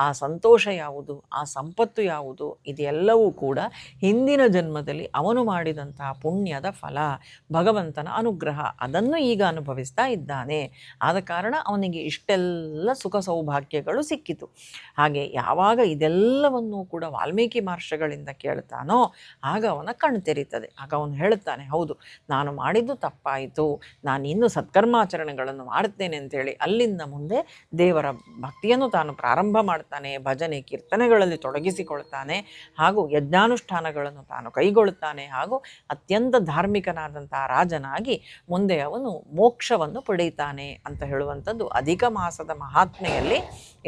ಆ ಸಂತೋಷ ಯಾವುದು, ಆ ಸಂಪತ್ತು ಯಾವುದು, ಇದೆಲ್ಲವೂ ಕೂಡ ಹಿಂದಿನ ಜನ್ಮದಲ್ಲಿ ಅವನು ಮಾಡಿದಂತಹ ಪುಣ್ಯದ ಫಲ, ಭಗವಂತನ ಅನುಗ್ರಹ, ಅದನ್ನು ಈಗ ಅನುಭವಿಸ್ತಾ ಇದ್ದಾನೆ. ಆದ ಕಾರಣ ಅವನಿಗೆ ಇಷ್ಟೆಲ್ಲ ಸುಖ ಸೌಭಾಗ್ಯಗಳು ಸಿಕ್ಕಿತು. ಹಾಗೆ ಯಾವಾಗ ಇದೆಲ್ಲವನ್ನೂ ಕೂಡ ವಾಲ್ಮೀಕಿ ಮಹರ್ಷಿಗಳಿಂದ ಕೇಳ್ತಾನೋ ಆಗ ಅವನ ಕಣ್ಣು ತೆರೀತದೆ. ಆಗ ಅವನು ಹೇಳುತ್ತಾನೆ, ಹೌದು ನಾನು ಮಾಡಿದ್ದು ತಪ್ಪಾಯಿತು, ನಾನು ಇನ್ನೂ ಸತ್ಕರ್ಮಾಚರಣೆಗಳನ್ನು ಮಾಡುತ್ತೇನೆ ಅಂತೇಳಿ ಅಲ್ಲಿಂದ ಮುಂದೆ ದೇವರ ಭಕ್ತಿಯನ್ನು ತಾನು ಪ್ರಾರಂಭ ಮಾಡ್ತಾನೆ, ಭಜನೆ ಕೀರ್ತನೆಗಳಲ್ಲಿ ತೊಡಗಿಸಿಕೊಳ್ತಾನೆ, ಹಾಗೂ ಯಜ್ಞಾನುಷ್ಠಾನಗಳನ್ನು ತಾನು ಕೈಗೊಳ್ಳುತ್ತಾನೆ, ಹಾಗೂ ಅತ್ಯಂತ ಧಾರ್ಮಿಕನಾದಂತಹ ರಾಜನಾಗಿ ಮುಂದೆ ಅವನು ಮೋಕ್ಷವನ್ನು ಪಡೆಯುತ್ತಾನೆ ಅಂತ ಹೇಳುವಂಥದ್ದು ಅಧಿಕ ಮಾಸದ ಮಹಾತ್ಮೆಯಲ್ಲಿ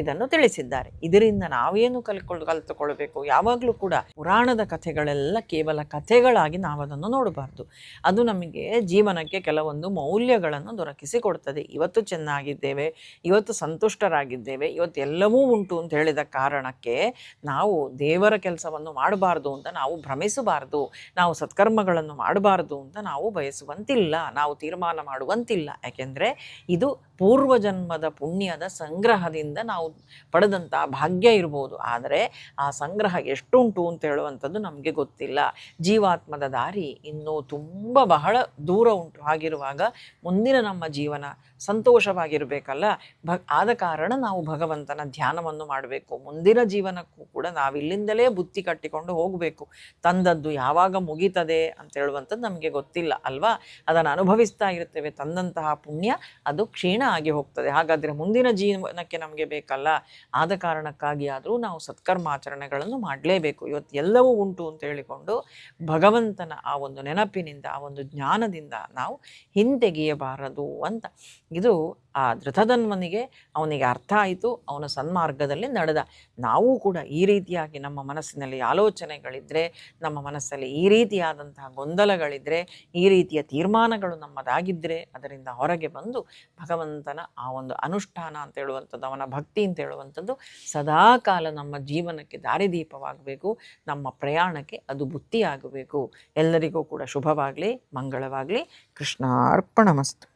ಇದನ್ನು ತಿಳಿಸಿದ್ದಾರೆ. ಇದರಿಂದ ನಾವೇನು ಕಲಿತುಕೊಳ್ಬೇಕು, ಯಾವಾಗಲೂ ಕೂಡ ಪುರಾಣದ ಕಥೆಗಳೆಲ್ಲ ಕೇವಲ ಕಥೆಗಳಾಗಿ ನಾವು ಅದನ್ನು ನೋಡಬಾರ್ದು. ಅದು ನಮಗೆ ಜೀವನಕ್ಕೆ ಕೆಲವೊಂದು ಮೌಲ್ಯಗಳನ್ನು ದೊರಕಿಸಿ ಕೊಡ್ತದೆ. ಇವತ್ತು ಚೆನ್ನಾಗಿದ್ದೇವೆ, ಇವತ್ತು ಸಂತುಷ್ಟರಾಗಿದ್ದೇವೆ, ಇವತ್ತು ಎಲ್ಲವೂ ಉಂಟು ಅಂತ ಹೇಳಿದ ಕಾರಣಕ್ಕೆ ನಾವು ದೇವರ ಕೆಲಸವನ್ನು ಮಾಡಬಾರ್ದು ಅಂತ ನಾವು ಭ್ರಮಿಸಬಾರ್ದು, ನಾವು ಸತ್ಕರ್ಮಗಳನ್ನು ಮಾಡಬಾರ್ದು ಅಂತ ನಾವು ಬಯಸುವಂತಿಲ್ಲ, ನಾವು ತೀರ್ಮಾನ ಮಾಡುವಂತಿಲ್ಲ. ಯಾಕೆಂದರೆ ಇದು ಪೂರ್ವಜನ್ಮದ ಪುಣ್ಯದ ಸಂಗ್ರಹದಿಂದ ನಾವು ಪಡೆದಂಥ ಭಾಗ್ಯ ಇರ್ಬೋದು, ಆದರೆ ಆ ಸಂಗ್ರಹ ಎಷ್ಟುಂಟು ಅಂತ ಹೇಳುವಂಥದ್ದು ನಮಗೆ ಗೊತ್ತಿಲ್ಲ. ಜೀವಾತ್ಮದ ದಾರಿ ಇನ್ನೂ ತುಂಬ ಬಹಳ ದೂರ ಉಂಟು. ಹಾಗಿರುವಾಗ ಮುಂದಿನ ನಮ್ಮ ಜೀವನ ಸಂತೋಷವಾಗಿರಬೇಕಲ್ಲ, ಆದ ಕಾರಣ ನಾವು ಭಗವಂತನ ಧ್ಯಾನವನ್ನು ಮಾಡಬೇಕು. ಮುಂದಿನ ಜೀವನಕ್ಕೂ ಕೂಡ ನಾವಿಲ್ಲಿಂದಲೇ ಬುತ್ತಿ ಕಟ್ಟಿಕೊಂಡು ಹೋಗಬೇಕು. ತಂದದ್ದು ಯಾವಾಗ ಮುಗೀತದೆ ಅಂತ ಹೇಳುವಂಥದ್ದು ನಮಗೆ ಗೊತ್ತಿಲ್ಲ ಅಲ್ವಾ. ಅದನ್ನು ಅನುಭವಿಸ್ತಾ ಇರ್ತೇವೆ. ತಂದಂತಹ ಪುಣ್ಯ ಅದು ಕ್ಷೀಣ ಆಗಿ ಹೋಗ್ತದೆ. ಹಾಗಾದರೆ ಮುಂದಿನ ಜೀವನಕ್ಕೆ ನಮಗೆ ಬೇಕಲ್ಲ, ಆದ ಕಾರಣಕ್ಕಾಗಿ ಆದರೂ ನಾವು ಸತ್ಕರ್ಮಾಚರಣೆಗಳನ್ನು ಮಾಡಲೇಬೇಕು. ಇವತ್ತು ಎಲ್ಲವೂ ಉಂಟು ಅಂತ ಹೇಳಿಕೊಂಡು ಭಗವಂತನ ಆ ಒಂದು ನೆನಪಿನಿಂದ, ಆ ಒಂದು ಜ್ಞಾನದಿಂದ ನಾವು ಹಿಂತೆಗೆಯಬಾರದು ಅಂತ. ಇದು ಆ ಧೃತಧನ್ವನಿಗೆ ಅವನಿಗೆ ಅರ್ಥ ಆಯಿತು. ಅವನ ಸನ್ಮಾರ್ಗದಲ್ಲಿ ನಡೆದ. ನಾವು ಕೂಡ ಈ ರೀತಿಯಾಗಿ ನಮ್ಮ ಮನಸ್ಸಿನಲ್ಲಿ ಆಲೋಚನೆಗಳಿದ್ದರೆ, ನಮ್ಮ ಮನಸ್ಸಲ್ಲಿ ಈ ರೀತಿಯಾದಂತಹ ಗೊಂದಲಗಳಿದ್ದರೆ, ಈ ರೀತಿಯ ತೀರ್ಮಾನಗಳು ನಮ್ಮದಾಗಿದ್ದರೆ ಅದರಿಂದ ಹೊರಗೆ ಬಂದು ಭಗವಂತನ ಆ ಒಂದು ಅನುಷ್ಠಾನ ಅಂತ ಹೇಳುವಂಥದ್ದು, ಅವನ ಭಕ್ತಿ ಅಂತ ಹೇಳುವಂಥದ್ದು ಸದಾಕಾಲ ನಮ್ಮ ಜೀವನಕ್ಕೆ ದಾರಿದೀಪವಾಗಬೇಕು, ನಮ್ಮ ಪ್ರಯಾಣಕ್ಕೆ ಅದು ಬುತ್ತಿಯಾಗಬೇಕು. ಎಲ್ಲರಿಗೂ ಕೂಡ ಶುಭವಾಗಲಿ, ಮಂಗಳವಾಗಲಿ. ಕೃಷ್ಣಾರ್ಪಣಮಸ್ತು.